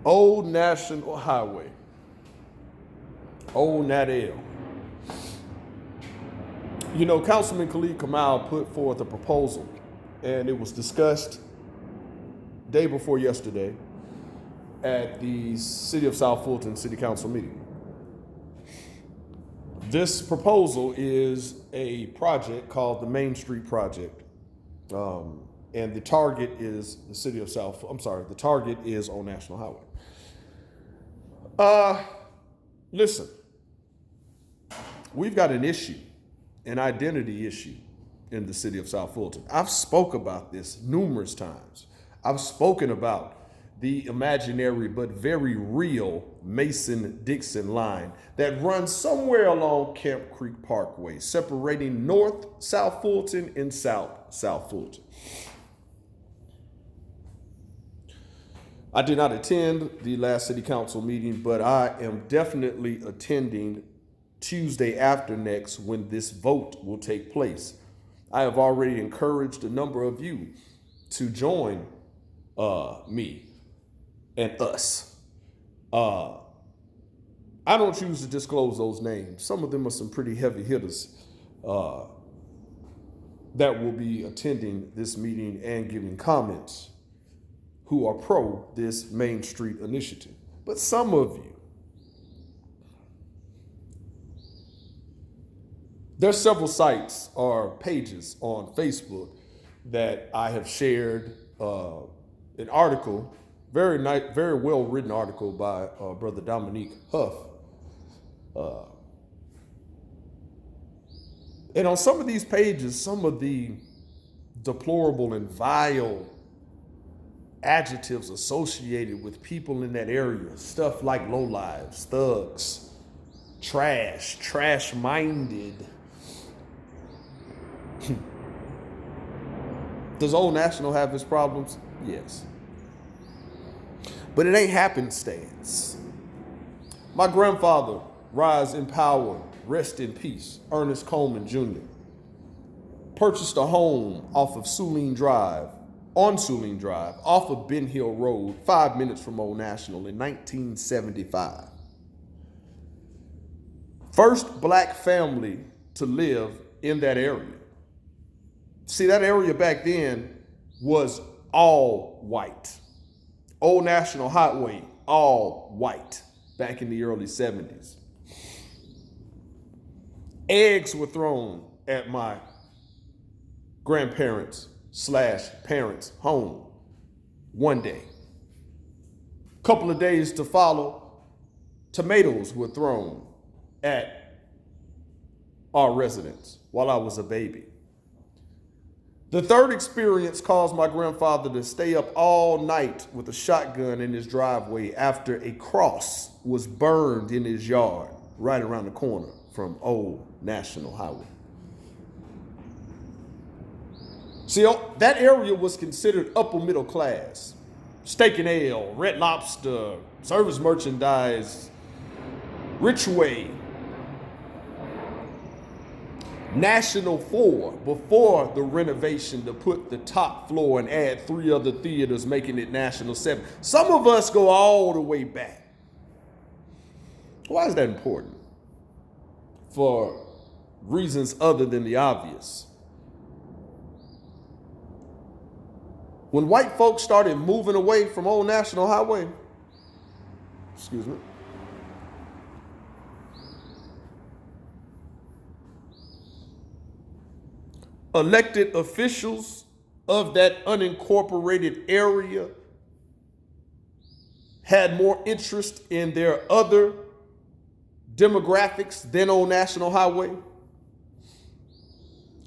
Old National Highway, Old Nat L. You know, Councilman Khalid Kamal put forth a proposal, and it was discussed day before yesterday at the City of South Fulton City Council meeting. This proposal is a project called the Main Street Project. And the target is the city of South, I'm sorry, the target is on National Highway. Listen, we've got an issue, an identity issue in the city of South Fulton. I've spoke about this numerous times. I've spoken about the imaginary but very real Mason-Dixon line that runs somewhere along Camp Creek Parkway, separating North South Fulton and South Fulton. I did not attend the last city council meeting, but I am definitely attending Tuesday after next when this vote will take place. I have already encouraged a number of you to join me and us. I don't choose to disclose those names. Some of them are some pretty heavy hitters that will be attending this meeting and giving comments who are pro this Main Street initiative. But some of you, there's several sites or pages on Facebook that I have shared an article, very well written article by Brother Dominique Huff. And on some of these pages, some of the deplorable and vile adjectives associated with people in that area, stuff like lowlives, thugs, trash-minded. Does Old National have its problems? Yes. But it ain't happenstance. My grandfather, rise in power, rest in peace, Ernest Coleman Jr., purchased a home off of Suline Drive, off of Ben Hill Road, 5 minutes from Old National in 1975. First black family to live in that area. See, that area back then was all white. Old National Highway, all white, back in the early 70s. Eggs were thrown at my grandparents' parents' home one day. Couple of days to follow, tomatoes were thrown at our residence while I was a baby. The third experience caused my grandfather to stay up all night with a shotgun in his driveway after a cross was burned in his yard right around the corner from Old National Highway. See, that area was considered upper middle class. Steak and Ale, Red Lobster, service merchandise, Richway, National 4, before the renovation to put the top floor and add 3 other theaters, making it National 7. Some of us go all the way back. Why is that important? For reasons other than the obvious. When white folks started moving away from Old National Highway, elected officials of that unincorporated area had more interest in their other demographics than Old National Highway,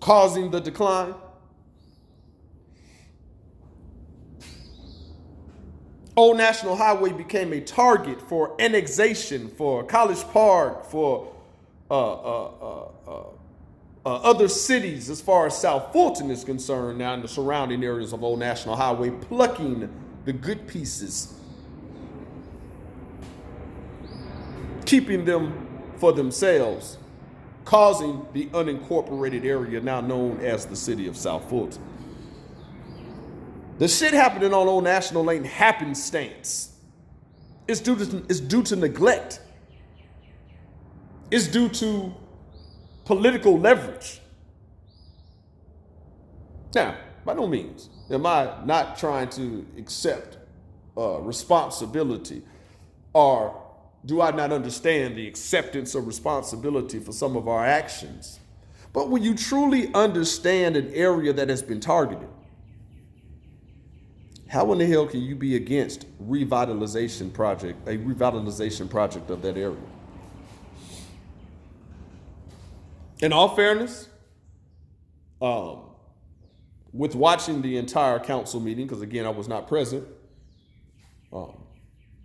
causing the decline. Old National Highway became a target for annexation, for College Park, for other cities as far as South Fulton is concerned now in the surrounding areas of Old National Highway, plucking the good pieces, keeping them for themselves, causing the unincorporated area now known as the city of South Fulton. The shit happening on Old National ain't happenstance. It's due to neglect. It's due to political leverage. Now, by no means am I not trying to accept responsibility, or do I not understand the acceptance of responsibility for some of our actions. But when you truly understand an area that has been targeted, how in the hell can you be against a revitalization project of that area? In all fairness, with watching the entire council meeting, because again, I was not present,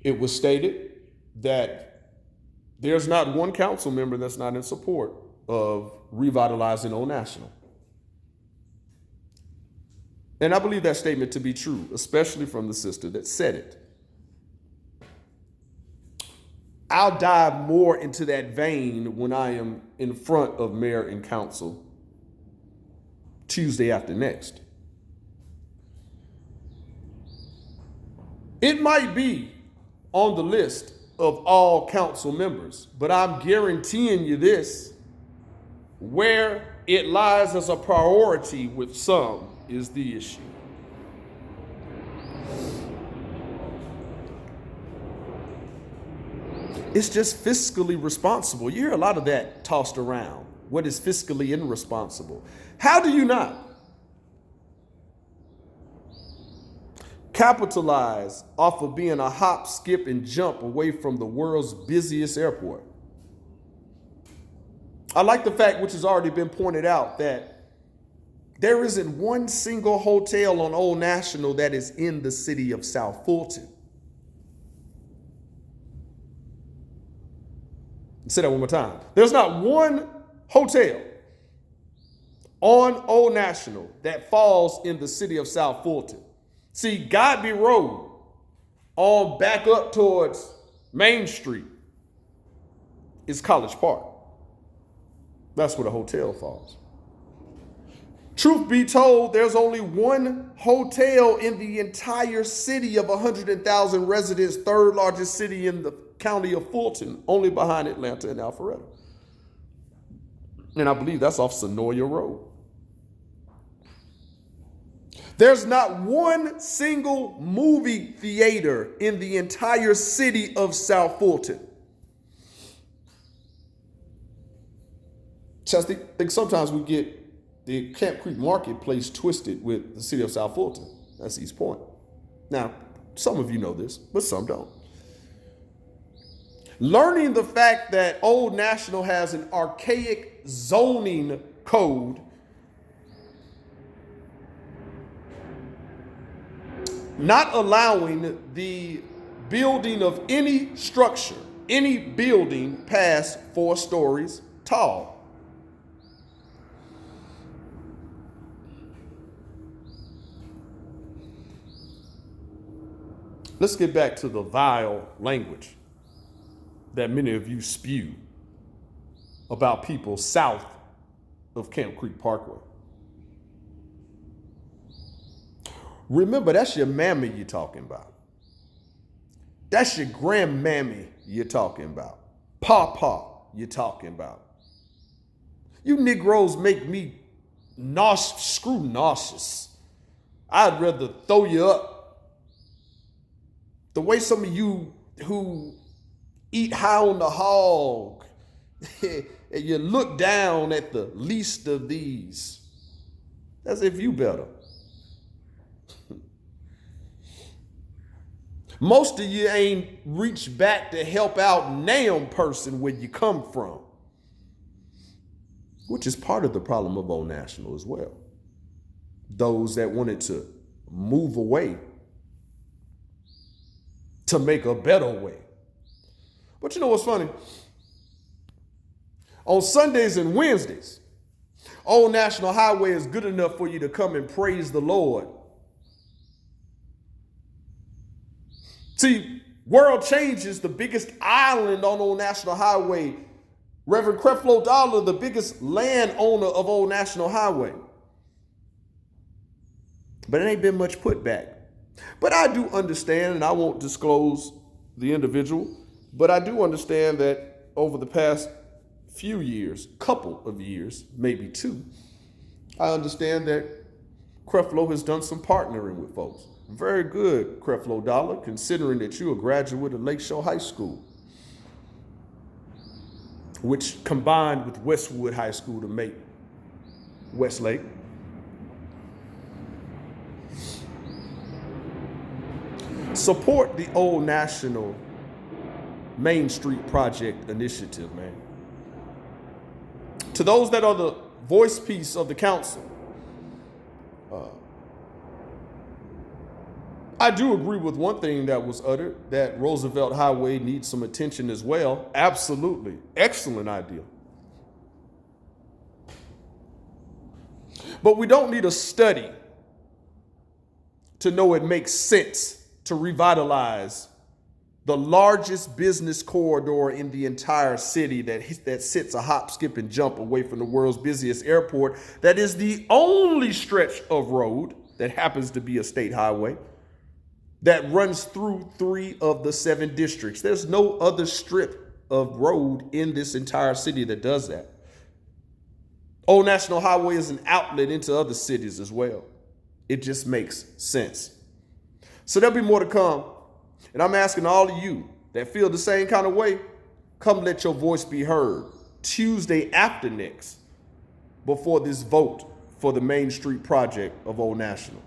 it was stated that there's not one council member that's not in support of revitalizing Old National. And I believe that statement to be true, especially from the sister that said it. I'll dive more into that vein when I am in front of mayor and council Tuesday after next. It might be on the list of all council members, but I'm guaranteeing you this, where it lies as a priority with some is the issue. It's just fiscally responsible. You hear a lot of that tossed around. What is fiscally irresponsible? How do you not capitalize off of being a hop, skip, and jump away from the world's busiest airport? I like the fact, which has already been pointed out, that there isn't one single hotel on Old National that is in the city of South Fulton. Say that one more time. There's not one hotel on Old National that falls in the city of South Fulton. See, Godby Road on back up towards Main Street is College Park. That's where the hotel falls. Truth be told, there's only one hotel in the entire city of 100,000 residents, third largest city in the county of Fulton, only behind Atlanta and Alpharetta. And I believe that's off Sonoya Road. There's not one single movie theater in the entire city of South Fulton. So I think sometimes we get the Camp Creek Marketplace twisted with the city of South Fulton. That's East Point. Now, some of you know this, but some don't. Learning the fact that Old National has an archaic zoning code not allowing the building of any structure, any building past 4 stories tall. Let's get back to the vile language that many of you spew about people south of Camp Creek Parkway. Remember, that's your mammy you're talking about. That's your grandmammy you're talking about. Pawpaw you're talking about. You Negroes make me nauseous. I'd rather throw you up. The way some of you who eat high on the hog, and you look down at the least of these, as if you better. Most of you ain't reached back to help out NAM person where you come from, which is part of the problem of Old National as well. Those that wanted to move away to make a better way. But you know what's funny? On Sundays and Wednesdays, Old National Highway is good enough for you to come and praise the Lord. See, World Changes, the biggest island on Old National Highway. Reverend Creflo Dollar, the biggest landowner of Old National Highway. But it ain't been much put back. But I do understand, and I won't disclose the individual, but I do understand that over the past few years, couple of years, maybe two, I understand that Creflo has done some partnering with folks. Very good, Creflo Dollar, considering that you're a graduate of Lakeshore High School, which combined with Westwood High School to make Westlake. Support the Old National Main Street Project initiative, man. To those that are the voice piece of the council, I do agree with one thing that was uttered, that Roosevelt Highway needs some attention as well. Absolutely. Excellent idea. But we don't need a study to know it makes sense to revitalize the largest business corridor in the entire city that sits a hop, skip, and jump away from the world's busiest airport. That is the only stretch of road that happens to be a state highway that runs through 3 of the 7 districts. There's no other strip of road in this entire city that does that. Old National Highway is an outlet into other cities as well. It just makes sense. So there'll be more to come. And I'm asking all of you that feel the same kind of way, come let your voice be heard Tuesday after next, before this vote for the Main Street project of Old National.